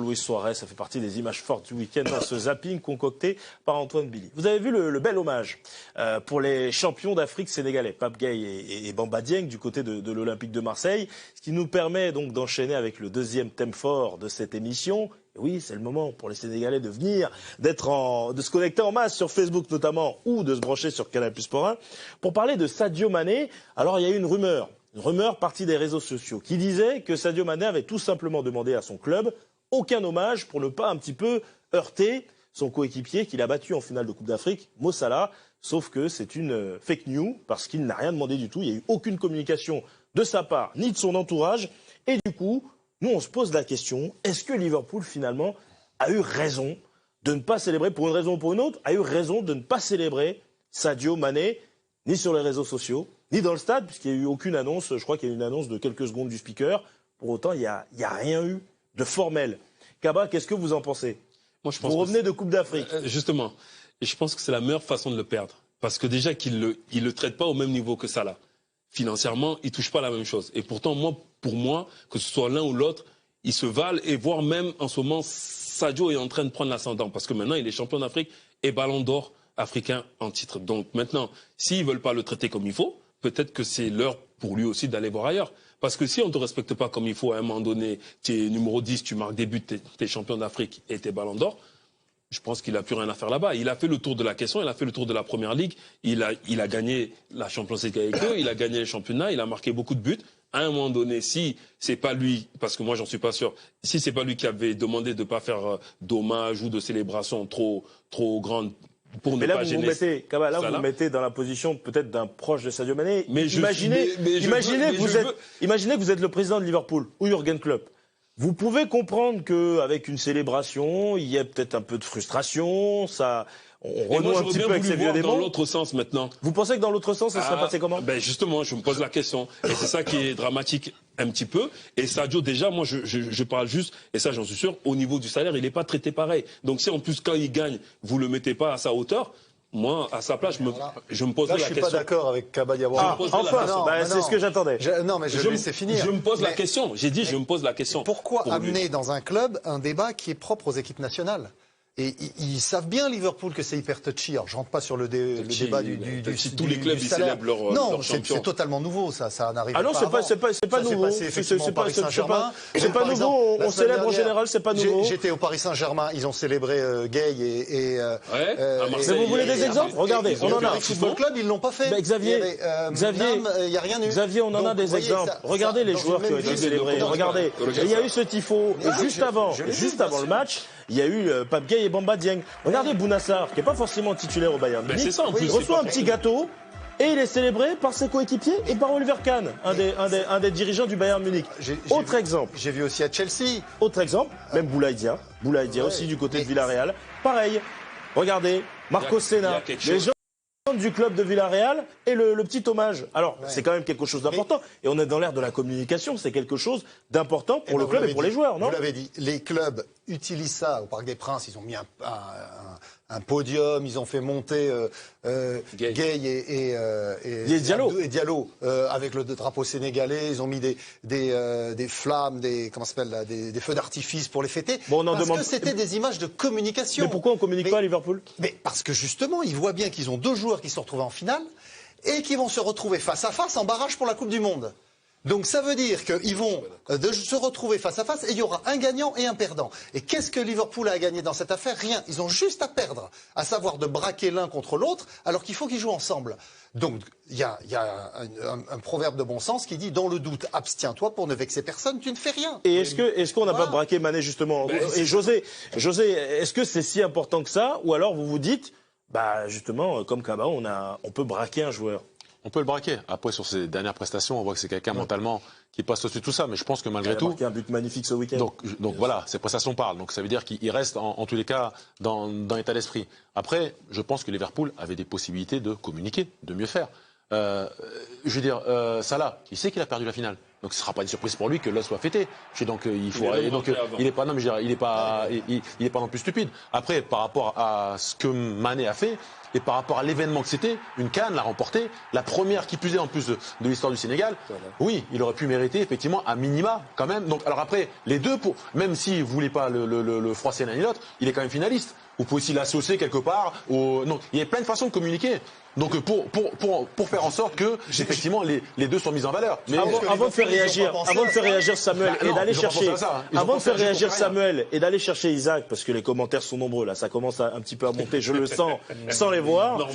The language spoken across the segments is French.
Luis Suarez, ça fait partie des images fortes du week-end dans ce zapping concocté par Antoine Billy. Vous avez vu le bel hommage pour les champions d'Afrique sénégalais, Pape Gueye et Bamba Dieng du côté de l'Olympique de Marseille, ce qui nous permet donc d'enchaîner avec le deuxième thème fort de cette émission. Et oui, c'est le moment pour les Sénégalais de venir, de se connecter en masse sur Facebook notamment, ou de se brancher sur Canal+ Sport 1, pour parler de Sadio Mané. Alors il y a eu une rumeur partie des réseaux sociaux qui disait que Sadio Mané avait tout simplement demandé à son club aucun hommage pour ne pas un petit peu heurter son coéquipier qu'il a battu en finale de Coupe d'Afrique, Mo Salah. Sauf que c'est une fake news parce qu'il n'a rien demandé du tout. Il n'y a eu aucune communication de sa part ni de son entourage. Et du coup, nous on se pose la question, est-ce que Liverpool finalement a eu raison de ne pas célébrer, pour une raison ou pour une autre, a eu raison de ne pas célébrer Sadio Mané, ni sur les réseaux sociaux, ni dans le stade, puisqu'il n'y a eu aucune annonce. Je crois qu'il y a eu une annonce de quelques secondes du speaker. Pour autant, il n'y a rien eu de formel. Kaba, qu'est-ce que vous en pensez? Moi, je pense vous revenez de Coupe d'Afrique. Justement. Et je pense que c'est la meilleure façon de le perdre. Parce que déjà qu'il le traite pas au même niveau que Salah. Financièrement, il ne touche pas la même chose. Et pourtant, pour moi, que ce soit l'un ou l'autre, ils se valent. Et voire même, en ce moment, Sadio est en train de prendre l'ascendant. Parce que maintenant, il est champion d'Afrique et ballon d'or africain en titre. Donc maintenant, s'ils ne veulent pas le traiter comme il faut, peut-être que c'est l'heure pour lui aussi d'aller voir ailleurs. Parce que si on ne te respecte pas comme il faut, à un moment donné, tu es numéro 10, tu marques des buts, tu es champion d'Afrique et tu es ballon d'or, je pense qu'il n'a plus rien à faire là-bas. Il a fait le tour de la question, il a fait le tour de la Première Ligue, il a gagné la Champions League avec eux, il a gagné les championnats, il a marqué beaucoup de buts. À un moment donné, si c'est pas lui, parce que moi j'en suis pas sûr, si c'est pas lui qui avait demandé de ne pas faire d'hommage ou de célébration trop grande, pour ne pas gêner. Vous vous mettez dans la position peut-être d'un proche de Sadio Mané. Imaginez que vous êtes le président de Liverpool ou Jürgen Klopp. Vous pouvez comprendre qu'avec une célébration, il y a peut-être un peu de frustration, on renoue un petit peu avec ces vieux démons. Dans l'autre sens maintenant. Vous pensez que dans l'autre sens, ça serait passé comment? Justement, je me pose la question. Et c'est ça qui est dramatique un petit peu. Et Sadio, déjà, moi, je parle juste, et ça, j'en suis sûr, au niveau du salaire, il n'est pas traité pareil. Donc si en plus, quand il gagne, vous ne le mettez pas à sa hauteur, moi, à sa place, je me pose la question. Je suis pas d'accord avec Kaba Diawara. C'est ce que j'attendais. Non, mais je vais laisser finir. Je me pose la question. J'ai dit, je me pose la question. Pourquoi amener dans un club un débat qui est propre aux équipes nationales? Et ils savent bien, Liverpool, que c'est hyper touchy. Alors, je rentre pas sur le débat du tous les clubs, ils célèbrent leur non, champion. c'est totalement nouveau, ça n'arrive pas. Ah non, c'est pas nouveau. C'est pas nouveau. On célèbre en général, c'est pas nouveau. J'étais au Paris Saint-Germain, ils ont célébré Gueye et mais vous voulez des exemples? Regardez, on en a. Au football club, ils l'ont pas fait. Xavier, il y a rien eu. Xavier, on en a des exemples. Regardez les joueurs qui ont été célébrés. Regardez, il y a eu ce tifo juste avant le match. Il y a eu Pape Gueye et Bamba Dieng. Regardez Bounassar, qui n'est pas forcément titulaire au Bayern Munich. Il reçoit un petit gâteau et il est célébré par ses coéquipiers et par Oliver Kahn, un des dirigeants du Bayern Munich. Autre exemple. J'ai vu aussi à Chelsea. Autre exemple, même Boulaïdia aussi du côté de Villarreal. Pareil. Regardez, Marcos Senna. Les gens du club de Villarreal et le petit hommage. Alors, c'est quand même quelque chose d'important. Et on est dans l'ère de la communication, c'est quelque chose d'important pour le club et pour les joueurs, non? Vous l'avez dit, les clubs utilisent ça. Au Parc des Princes, ils ont mis un podium, ils ont fait monter Gueye et Diallo avec le drapeau sénégalais. Ils ont mis des flammes, des feux d'artifice pour les fêter. Que c'était des images de communication. Mais pourquoi on ne communique pas à Liverpool? Parce que justement, ils voient bien qu'ils ont deux joueurs qui se retrouvent en finale et qui vont se retrouver face à face en barrage pour la Coupe du Monde. Donc ça veut dire qu'ils vont se retrouver face à face et il y aura un gagnant et un perdant. Et qu'est-ce que Liverpool a à gagner dans cette affaire? Rien. Ils ont juste à perdre, à savoir de braquer l'un contre l'autre, alors qu'il faut qu'ils jouent ensemble. Donc il y a un proverbe de bon sens qui dit « Dans le doute, abstiens-toi pour ne vexer personne, tu ne fais rien ». Et est-ce qu'on n'a pas braqué Mané justement? Et José, est-ce que c'est si important que ça? Ou alors vous vous dites, justement, comme Kaba, on peut braquer un joueur? On peut le braquer. Après, sur ses dernières prestations, on voit que c'est quelqu'un mentalement qui passe au-dessus de tout ça. Mais je pense que malgré tout. Il a marqué un but magnifique ce week-end. Donc voilà, ses prestations parlent. Donc ça veut dire qu'il reste en tous les cas dans l'état d'esprit. Après, je pense que Liverpool avait des possibilités de communiquer, de mieux faire. Je veux dire, Salah, il sait qu'il a perdu la finale. Donc ce ne sera pas une surprise pour lui que l'os soit fêté. Donc il faut. Il n'est pas. Non, mais je veux dire, il est pas non plus stupide. Après, par rapport à ce que Mané a fait, et par rapport à l'événement que c'était, une CAN l'a remporté, la première qui plus est en plus de l'histoire du Sénégal. Oui, il aurait pu mériter effectivement à minima quand même. Donc alors après, les deux, même s'il ne voulait pas le froisser l'un et l'autre, il est quand même finaliste. Vous pouvez aussi l'associer quelque part. Non, il y a plein de façons de communiquer. Donc pour faire en sorte que effectivement les deux sont mis en valeur. Mais avant de faire réagir Samuel et d'aller chercher, avant de faire réagir Samuel et d'aller chercher Isaac, parce que les commentaires sont nombreux là, ça commence un petit peu à monter, je le sens, sans les voir.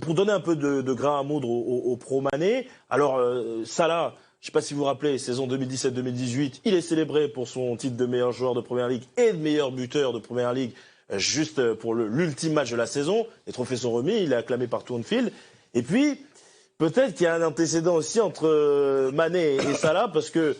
Pour donner un peu de grain à moudre au pro Mané. Alors Salah. Je ne sais pas si vous vous rappelez, saison 2017-2018, il est célébré pour son titre de meilleur joueur de Première Ligue et de meilleur buteur de Première Ligue, juste pour l'ultime match de la saison. Les trophées sont remis, il est acclamé par tout Anfield. Et puis, peut-être qu'il y a un antécédent aussi entre Mané et Salah, parce que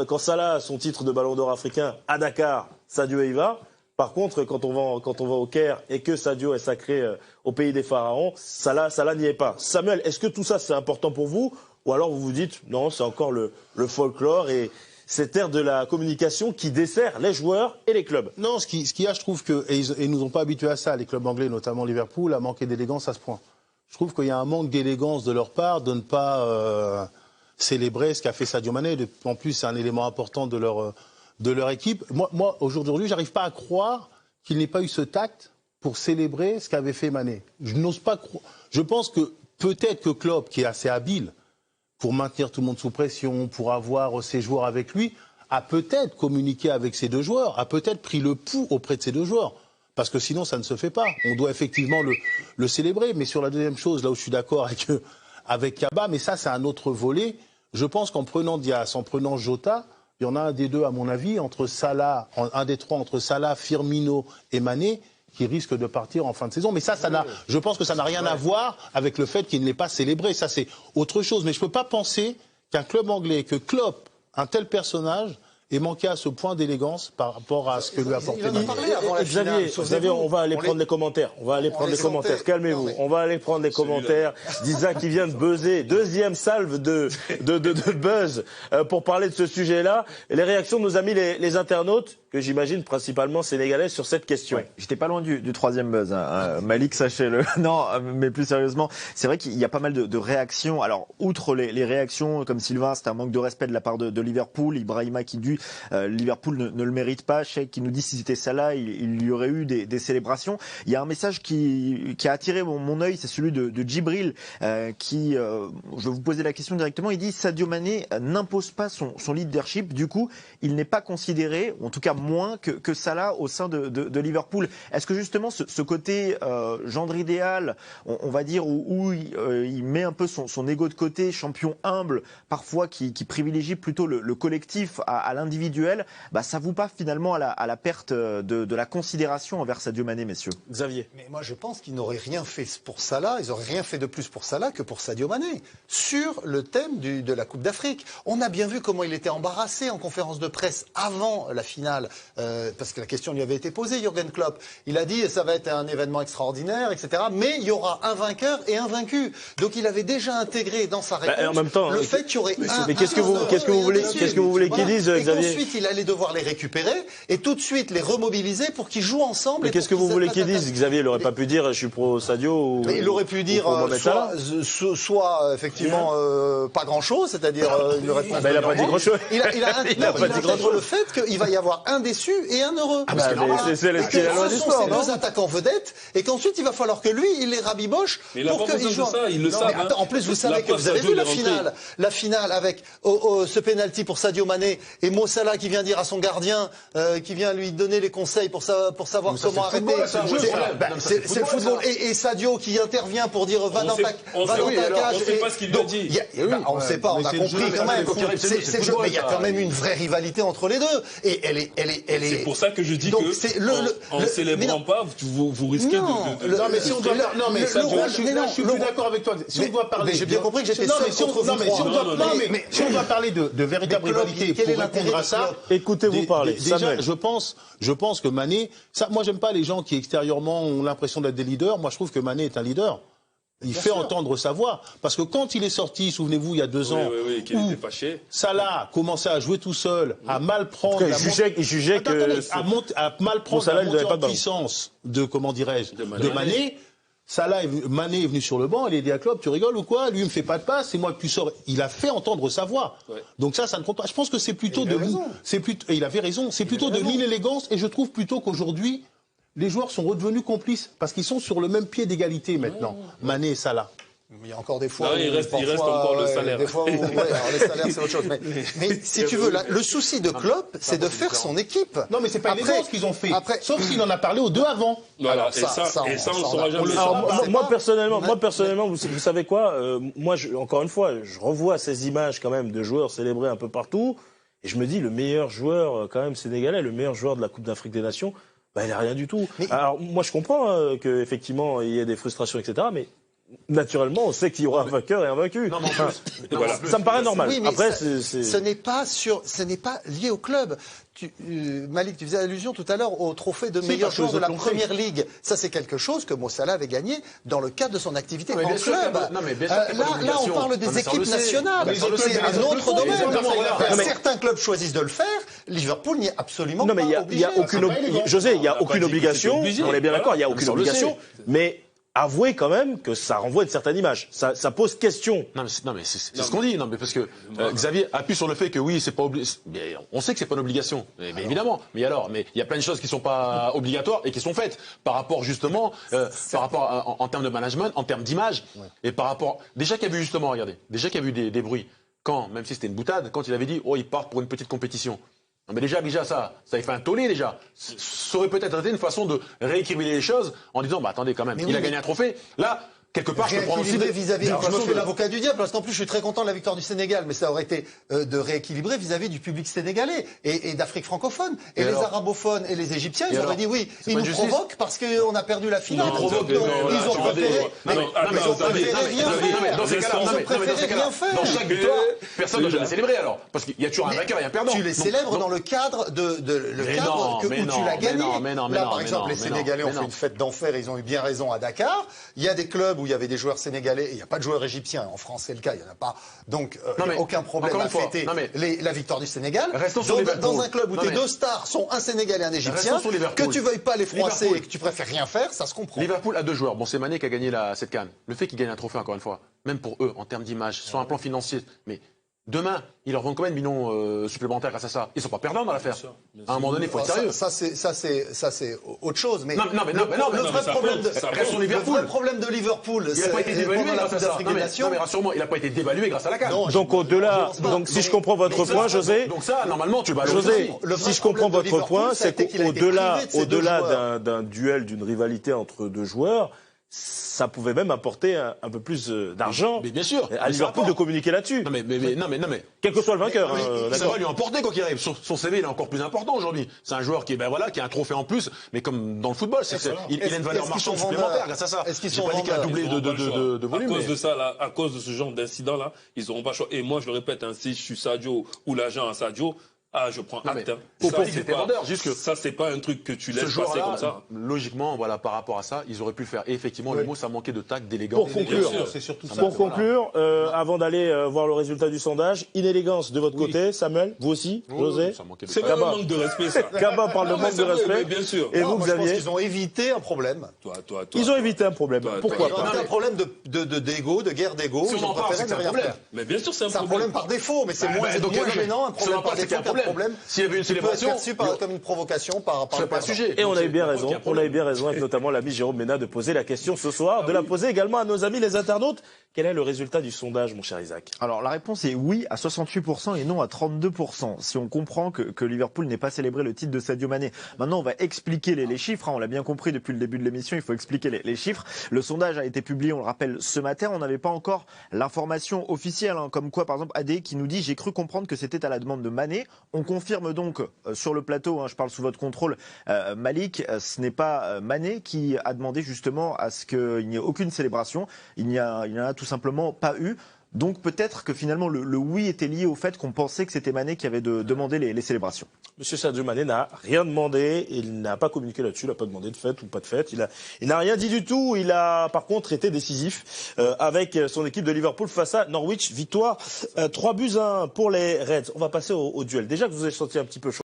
quand Salah a son titre de Ballon d'Or africain à Dakar, Sadio y va. Par contre, quand on va au Caire et que Sadio est sacré au pays des pharaons, Salah n'y est pas. Samuel, est-ce que tout ça c'est important pour vous? Ou alors vous vous dites, non, c'est encore le folklore et cette ère de la communication qui dessert les joueurs et les clubs? Non, ce qu'il y a, je trouve que, et ils nous ont pas habitués à ça, les clubs anglais, notamment Liverpool, à manquer d'élégance à ce point. Je trouve qu'il y a un manque d'élégance de leur part de ne pas célébrer ce qu'a fait Sadio Mané. En plus, c'est un élément important de leur équipe. Moi aujourd'hui, j'arrive pas à croire qu'il n'ait pas eu ce tact pour célébrer ce qu'avait fait Mané. Je n'ose pas croire. Je pense que peut-être que Klopp, qui est assez habile pour maintenir tout le monde sous pression, pour avoir ses joueurs avec lui, a peut-être communiqué avec ces deux joueurs, a peut-être pris le pouls auprès de ces deux joueurs. Parce que sinon, ça ne se fait pas. On doit effectivement le célébrer. Mais sur la deuxième chose, là où je suis d'accord avec Kaba, mais ça, c'est un autre volet. Je pense qu'en prenant Diaz, en prenant Jota, il y en a un des deux, à mon avis, un des trois, entre Salah, Firmino et Mané, qui risque de partir en fin de saison. Mais je pense que ça n'a rien à voir avec le fait qu'il ne l'ait pas célébré. Ça, c'est autre chose. Mais je ne peux pas penser qu'un club anglais, que Klopp, un tel personnage, ait manqué à ce point d'élégance par rapport à ce que lui apportait Mané. Xavier, on va aller prendre les commentaires. Calmez-vous. On va aller prendre les commentaires d'Isaac qui vient de buzzer. Deuxième salve de buzz pour parler de ce sujet-là. Et les réactions de nos amis les internautes, que j'imagine principalement sénégalais, sur cette question. Ouais, j'étais pas loin du troisième buzz, hein. Malik, sachez-le. Non, mais plus sérieusement, c'est vrai qu'il y a pas mal de réactions. Alors, outre les réactions, comme Sylvain, c'est un manque de respect de la part de Liverpool. Ibrahima qui dit Liverpool ne le mérite pas. Sheikh qui nous dit si c'était Salah, il y aurait eu des célébrations. Il y a un message qui a attiré mon œil, c'est celui de Djibril, qui, je vais vous poser la question directement, il dit Sadio Mané n'impose pas son leadership, du coup, il n'est pas considéré, ou en tout cas moins que Salah au sein de Liverpool. Est-ce que justement ce côté gendre idéal, on va dire, où il met un peu son ego de côté, champion humble, parfois qui privilégie plutôt le collectif à l'individuel, ça vous pas finalement à la perte de la considération envers Sadio Mané, messieurs? Xavier. Mais moi je pense qu'ils n'auraient rien fait pour Salah, ils n'auraient rien fait de plus pour Salah que pour Sadio Mané, sur le thème de la Coupe d'Afrique. On a bien vu comment il était embarrassé en conférence de presse avant la finale, parce que la question lui avait été posée, Jürgen Klopp. Il a dit ça va être un événement extraordinaire, etc. Mais il y aura un vainqueur et un vaincu. Donc il avait déjà intégré dans sa réponse en même temps, le fait qu'il y aurait mais qu'est-ce que vous voulez qu'ils disent, Xavier? Ensuite, il allait devoir les récupérer et tout de suite les remobiliser pour qu'ils jouent ensemble. Mais qu'est-ce que vous voulez qu'ils disent, Xavier? Il n'aurait pas pu dire je suis pro Sadio ou... Il aurait pu dire soit effectivement pas grand-chose, c'est-à-dire il n'aurait pas... il n'a pas dit grand-chose. Il a intègre le fait qu'il va y avoir un déçu et un heureux. C'est la loi du sport, non? Deux attaquants vedettes et qu'ensuite il va falloir que lui, il les rabiboche pour qu'ils jouent. Ils le savent. En plus, vous savez que vous avez vu la finale avec ce penalty pour Sadio Mané et Mo Salah qui vient dire à son gardien, qui vient lui donner les conseils pour savoir comment arrêter. C'est le football. Et Sadio qui intervient pour dire va dans ta cage. On ne sait pas ce qu'il lui a dit. On ne sait pas, on a compris quand même. C'est le jeu, mais il y a quand même une vraie rivalité entre les deux. Et elle est. C'est pour ça que je dis que en ne célébrant pas, vous risquez de. Non, mais si on doit. Non, mais je suis plus d'accord avec toi. Si on doit parler. J'ai bien compris que j'étais seul contre vous. Mais si on doit parler de véritable rivalité pour répondre à ça, écoutez-vous parler. Déjà, je pense que Mané, moi j'aime pas les gens qui extérieurement ont l'impression d'être des leaders. Moi je trouve que Mané est un leader. Il fait entendre sa voix. Parce que quand il est sorti, souvenez-vous, il y a 2 ans, qu'il était fâché. Salah commençait à jouer tout seul, à mal prendre il jugeait que à mal prendre la montée en puissance de, comment dirais-je, de Mané. Mané est venu sur le banc, il a dit à Klopp, tu rigoles ou quoi? Lui, il me fait pas de passe, c'est moi que tu sors. Il a fait entendre sa voix. Ouais. Donc ça ne compte pas. Je pense que c'est plutôt et il avait raison. C'est plutôt de l'inélégance, et je trouve plutôt qu'aujourd'hui, les joueurs sont redevenus complices parce qu'ils sont sur le même pied d'égalité maintenant, Mané et Salah. Il y a encore des fois. Non, il reste encore le salaire. Des fois où, alors les salaires, c'est autre chose. Mais si tu veux, le souci de Klopp, c'est de faire son équipe. Non, mais c'est pas élégant ce qu'ils ont fait. Sauf s'il en a parlé aux deux avant. Voilà, alors, et ça, on ne saura jamais. Moi, personnellement, vous savez quoi? Moi, encore une fois, je revois ces images quand même de joueurs célébrés un peu partout, et je me dis, le meilleur joueur quand même sénégalais, le meilleur joueur de la Coupe d'Afrique des Nations, il n'a rien du tout. Alors, moi, je comprends qu'effectivement, il y ait des frustrations, etc., mais naturellement, on sait qu'il y aura un vainqueur et un vaincu. Non, voilà. Ça me paraît normal. Oui, mais après, ce n'est pas lié au club. Malik, tu faisais allusion tout à l'heure au trophée de meilleur joueur de la Première Ligue. Ça, c'est quelque chose que Mo Salah avait gagné dans le cadre de son activité en club. Là, on parle des équipes nationales. C'est un autre domaine. Certains clubs choisissent de le faire. Liverpool n'y est absolument pas obligé. Il n'y a aucune José, il n'y a aucune obligation. On est bien d'accord, il n'y a aucune obligation. Mais avouez quand même que ça renvoie une certaine image. Ça pose question. Non mais c'est ce qu'on dit. Non mais parce que Xavier appuie sur le fait que oui, c'est pas on sait que c'est pas une obligation. Mais évidemment. Mais il y a plein de choses qui sont pas obligatoires et qui sont faites par rapport justement, en termes de management, en termes d'image, et par rapport déjà qu'il y a eu justement, regardez, déjà qu'il y a eu des bruits quand, même si c'était une boutade, quand il avait dit ils partent pour une petite compétition. Non mais déjà ça avait fait un tollé déjà. Ça aurait peut-être été une façon de rééquilibrer les choses en disant attendez quand même, il a gagné un trophée. Là, quelque part, je peux prendre aussi vis-à-vis. Alors, je me fais l'avocat du diable parce qu'en plus, je suis très content de la victoire du Sénégal, mais ça aurait été de rééquilibrer vis-à-vis du public sénégalais et d'Afrique francophone. Et les arabophones et les Égyptiens, ils auraient dit oui, ils nous provoquent parce qu'on a perdu la finale. Ils ont préféré rien faire. Dans ces cas-là, dans chaque victoire, personne ne doit jamais célébrer alors, parce qu'il y a toujours un vainqueur et un perdant. Tu les célèbres dans le cadre où tu l'as gagné. Là, par exemple, les Sénégalais ont fait une fête d'enfer et ils ont eu bien raison à Dakar. Il y a des clubs où il y avait des joueurs sénégalais et il n'y a pas de joueurs égyptiens. En France, c'est le cas, il n'y en a pas. Donc, il n'y a aucun problème à fêter la victoire du Sénégal. Dans un club où tes deux stars sont un Sénégalais et un Égyptien, que tu ne veuilles pas les froisser et que tu préfères rien faire, ça se comprend. Liverpool a deux joueurs. Bon, c'est Mané qui a gagné cette CAN. Le fait qu'il gagne un trophée, encore une fois, même pour eux, en termes d'image, sur un plan financier, mais demain, ils leur vendent combien de millions supplémentaires grâce à ça? Ils ne sont pas perdants dans l'affaire. À un moment donné, il faut être sérieux. Ça, c'est autre chose. Mais le vrai problème de Liverpool, il n'a pas été dévalué grâce à ça. Non, mais rassure-moi, il n'a pas été dévalué grâce à la CAN. Donc si je comprends votre point, José. Donc ça, normalement, tu vas. José, si je comprends votre point, c'est qu'au-delà d'un duel, d'une rivalité entre deux joueurs, ça pouvait même apporter un peu plus d'argent à Liverpool de communiquer là-dessus. Non mais quel que soit le vainqueur. Ça va lui emporter quoi qu'il arrive. Son CV il est encore plus important aujourd'hui. C'est un joueur qui a un trophée en plus, mais comme dans le football, il a une valeur marchande supplémentaire grâce à ça. J'ai pas dit qu'il a doublé de volume. À cause de ça, là, à cause de ce genre d'incident là, ils n'auront pas choix. Et moi je le répète, si je suis Sadio ou l'agent à Sadio, je prends acte. Ça, c'est pas un truc que tu laisses passer comme ça. Logiquement, par rapport à ça, ils auraient pu le faire. Et effectivement, le mot, ça manquait de tact, d'élégance. Pour conclure, avant d'aller voir le résultat du sondage, inélégance de votre côté, Samuel, vous aussi, José. C'est même un manque de respect, ça. Gabin parle de manque de respect. Bien sûr. Et vous, Xavier? Je pense qu'ils ont évité un problème. Ils ont évité un problème. Pourquoi pas? Un problème d'égo, de guerre d'égo. Ils ont préféré ne rien faire. Mais bien sûr, c'est un problème par défaut, mais c'est moins gênant un problème par défaut qu'un problème. S'il y avait une célébration, comme une provocation par le sujet. Et on avait bien raison. On avait bien raison, avec notamment l'ami Jérôme Ménard, de poser la question ce soir, de la poser également à nos amis les internautes. Quel est le résultat du sondage, mon cher Isaac? Alors la réponse est oui à 68% et non à 32%. Si on comprend que Liverpool n'ait pas célébré le titre de Sadio Mané. Maintenant, on va expliquer les chiffres. On l'a bien compris depuis le début de l'émission. Il faut expliquer les chiffres. Le sondage a été publié, on le rappelle, ce matin. On n'avait pas encore l'information officielle, comme quoi, par exemple, Adé qui nous dit: j'ai cru comprendre que c'était à la demande de Mané. On confirme donc sur le plateau, je parle sous votre contrôle, Malik, ce n'est pas Mané qui a demandé justement à ce qu'il n'y ait aucune célébration. Il n'y en a tout simplement pas eu. Donc peut-être que finalement le oui était lié au fait qu'on pensait que c'était Mané qui avait demandé les célébrations. Monsieur Sadio Mané n'a rien demandé, il n'a pas communiqué là-dessus, il n'a pas demandé de fête ou pas de fête, il n'a rien dit du tout. Il a par contre été décisif avec son équipe de Liverpool face à Norwich. Victoire 3-1 pour les Reds. On va passer au duel. Déjà que vous avez senti un petit peu chaud.